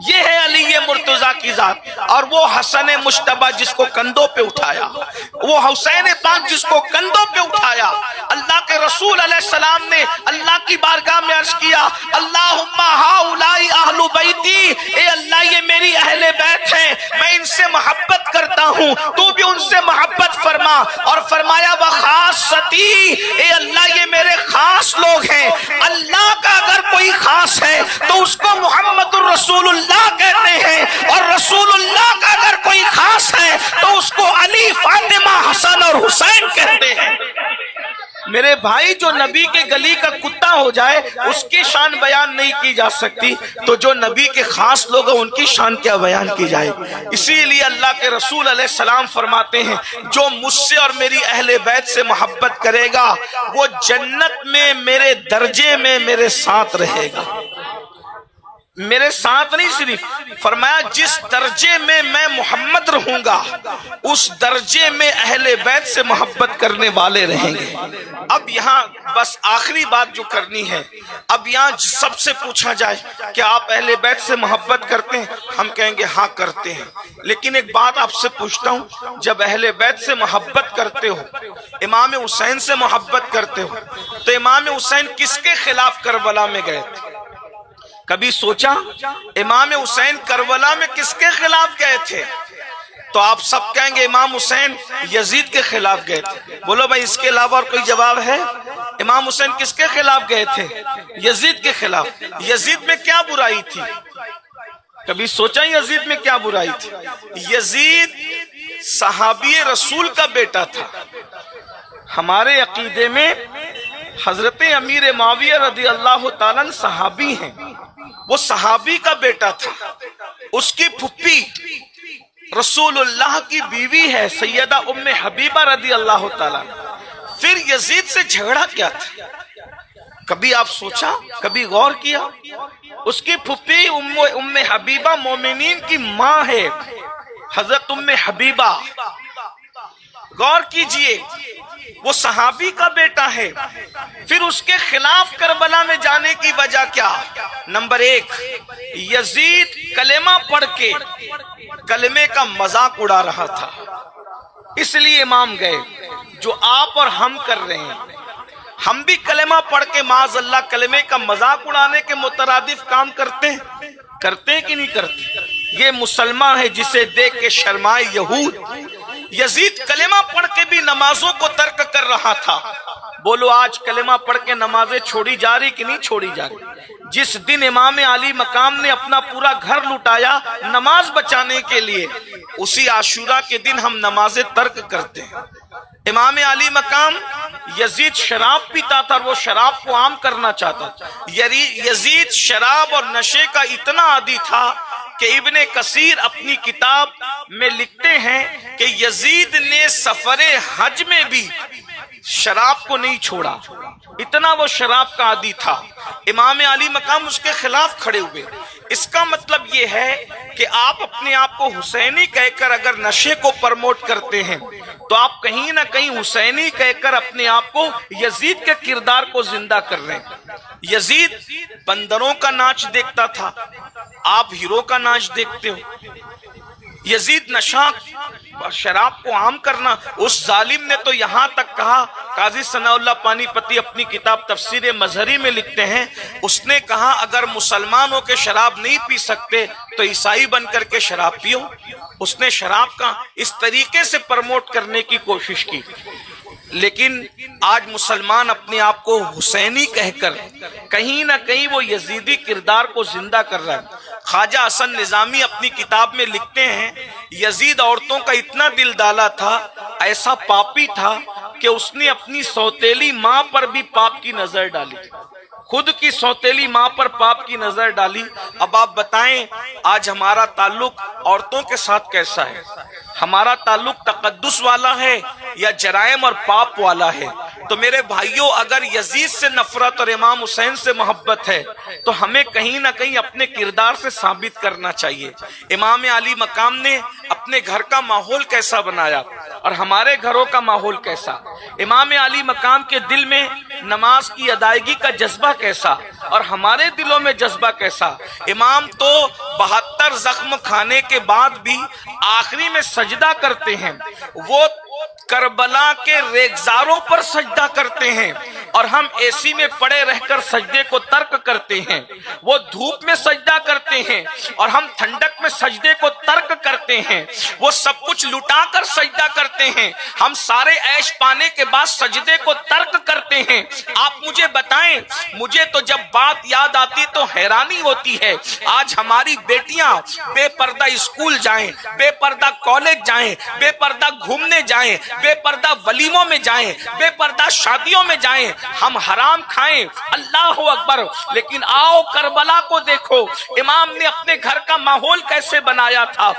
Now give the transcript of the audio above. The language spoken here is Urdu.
یہ ہے علی مرتضیٰ کی ذات۔ اور وہ حسن مجتبیٰ جس کو کندھوں پہ اٹھایا، وہ حسین پاک جس کو کندھوں پہ اٹھایا، اللہ کے رسول علیہ السلام نے اللہ کی بارگاہ میں عرض کیا اللہم ہؤلاء اہل بیتی، اے اللہ یہ میری اہل بیت ہیں، میں ان سے محبت کرتا ہوں، تو بھی ان سے محبت فرما۔ اور فرمایا وخاصتی، اے اللہ یہ میرے خاص لوگ ہیں، اللہ کا اگر کوئی خاص ہے تو اس کو محمد الرسول اللہ کہتے ہیں، اور رسول اللہ کا اگر کوئی خاص ہے تو اس کو علی، فاطمہ، حسن اور حسین کہتے ہیں۔ میرے بھائی جو نبی کے گلی کا کتا ہو جائے اس کی شان بیان نہیں کی جا سکتی، تو جو نبی کے خاص لوگ ہیں ان کی شان کیا بیان کی جائے۔ اسی لیے اللہ کے رسول علیہ السلام فرماتے ہیں جو مجھ سے اور میری اہل بیت سے محبت کرے گا وہ جنت میں میرے درجے میں میرے ساتھ رہے گا۔ میرے ساتھ نہیں، صرف فرمایا جس درجے میں میں محمد رہوں گا اس درجے میں اہل بیت سے محبت کرنے والے رہیں گے۔ اب یہاں بس آخری بات جو کرنی ہے، اب یہاں سب سے پوچھا جائے کہ آپ اہل بیت سے محبت کرتے ہیں، ہم کہیں گے ہاں کرتے ہیں۔ لیکن ایک بات آپ سے پوچھتا ہوں، جب اہل بیت سے محبت کرتے ہو، امام حسین سے محبت کرتے ہو، تو امام حسین کس کے خلاف کربلا میں گئے تھے؟ کبھی سوچا امام حسین کربلا میں کس کے خلاف گئے تھے؟ تو آپ سب کہیں گے امام حسین یزید کے خلاف گئے تھے۔ بولو بھائی اس کے علاوہ اور کوئی جواب ہے؟ امام حسین کس کے خلاف گئے تھے؟ یزید کے خلاف۔ یزید میں کیا برائی تھی؟ کبھی سوچا یزید میں کیا برائی تھی؟ یزید صحابی رسول کا بیٹا تھا۔ ہمارے عقیدے میں حضرت امیر معاویہ رضی اللہ تعالیٰ عنہ صحابی ہیں، وہ صحابی کا بیٹا تھا، اس کی پھپھی رسول اللہ کی بیوی ہے سیدہ ام حبیبہ رضی اللہ تعالیٰ عنہ۔ پھر یزید سے جھگڑا کیا تھا؟ کبھی آپ سوچا، کبھی غور کیا؟ اس کی پھپھی ام حبیبہ مومنین کی ماں ہے، حضرت ام حبیبہ۔ غور کیجئے، وہ صحابی کا بیٹا ہے، پھر اس کے خلاف کربلا میں جانے کی وجہ کیا؟ نمبر ایک، یزید کلمہ پڑھ کے کلمے کا مذاق اڑا رہا تھا، اس لیے امام گئے۔ جو آپ اور ہم کر رہے ہیں، ہم بھی کلمہ پڑھ کے معاذ اللہ کلمے کا مذاق اڑانے کے مترادف کام کرتے ہیں کہ نہیں کرتے؟ یہ مسلمان ہے جسے دیکھ کے شرمائے یہود۔ یزید کلمہ پڑھ کے بھی نمازوں کو ترک کر رہا تھا۔ بولو آج کلمہ پڑھ کے نمازیں چھوڑی جا رہی کہ نہیں چھوڑی جا رہی؟ جس دن امام علی مقام نے اپنا پورا گھر لٹایا نماز بچانے کے لیے، اسی عاشورہ کے دن ہم نمازیں ترک کرتے ہیں۔ امام علی مقام، یزید شراب پیتا تھا اور وہ شراب کو عام کرنا چاہتا تھا۔ یزید شراب اور نشے کا اتنا عادی تھا کہ ابن کثیر اپنی کتاب میں لکھتے ہیں کہ یزید نے سفر حج میں بھی شراب کو نہیں چھوڑا، اتنا وہ شراب کا عادی تھا۔ امام علی مقام اس کے خلاف کھڑے ہوئے۔ اس کا مطلب یہ ہے کہ آپ اپنے آپ کو حسینی کہہ کر اگر نشے کو پرموٹ کرتے ہیں تو آپ کہیں نہ کہیں حسینی کہہ کر اپنے آپ کو یزید کے کردار کو زندہ کر رہے ہیں۔ یزید بندروں کا ناچ دیکھتا تھا، آپ ہیرو کا ناچ دیکھتے ہو۔ یزید نشہ شراب کو عام کرنا، اس ظالم نے تو یہاں تک کہا، قاضی ثناء اللہ پانی پتی اپنی کتاب تفسیر مظہری میں لکھتے ہیں، اس نے کہا اگر مسلمان ہو کے شراب نہیں پی سکتے تو عیسائی بن کر کے شراب پیو۔ اس نے شراب کا اس طریقے سے پرموٹ کرنے کی کوشش کی۔ لیکن آج مسلمان اپنے آپ کو حسینی کہہ کر کہیں نہ کہیں وہ یزیدی کردار کو زندہ کر رہا ہے۔ خواجہ حسن نظامی اپنی کتاب میں لکھتے ہیں یزید عورتوں کا اتنا دل ڈالا تھا، ایسا پاپی تھا کہ اس نے اپنی سوتیلی ماں پر بھی پاپ کی نظر ڈالی، خود کی سوتیلی ماں پر پاپ کی نظر ڈالی۔ اب آپ بتائیں آج ہمارا تعلق عورتوں کے ساتھ کیسا ہے؟ ہمارا تعلق تقدس والا ہے یا جرائم اور پاپ والا ہے؟ تو میرے بھائیوں، اگر یزید سے نفرت اور امام حسین سے محبت ہے تو ہمیں کہیں نہ کہیں اپنے کردار سے ثابت کرنا چاہیے۔ امام علی مقام نے اپنے گھر کا ماحول کیسا بنایا؟ اور ہمارے گھروں کا ماحول کیسا، امام علی مقام کے دل میں نماز کی ادائیگی کا جذبہ کیسا اور ہمارے دلوں میں جذبہ کیسا۔ امام تو 72 زخم کھانے کے بعد بھی آخری میں سجدہ کرتے ہیں، وہ کربلا کے ریگزاروں پر سجدہ کرتے ہیں اور ہم اے سی میں پڑے رہ کر سجدے کو ترک کرتے ہیں، وہ دھوپ میں سجدہ کرتے ہیں اور ہم ٹھنڈک میں سجدے کو ترک کرتے ہیں، وہ سب کچھ لٹا کر سجدہ کرتے ہیں، ہم سارے عیش پانے کے بعد سجدے کو ترک کرتے ہیں۔ آپ مجھے بتائیں، مجھے تو جب بات یاد آتی تو حیرانی ہوتی ہے، آج ہماری بیٹیاں بے پردہ اسکول جائیں، بے پردہ کالج جائیں، بے پردہ گھومنے جائیں، بے پردہ ولیموں میں جائیں، بے پردہ شادیوں میں جائیں، ہم حرام کھائیں، اللہ اکبر، لیکن آؤ کربلا کو دیکھو، امام نے اپنے گھر کا ماحول کیسے بنایا تھا۔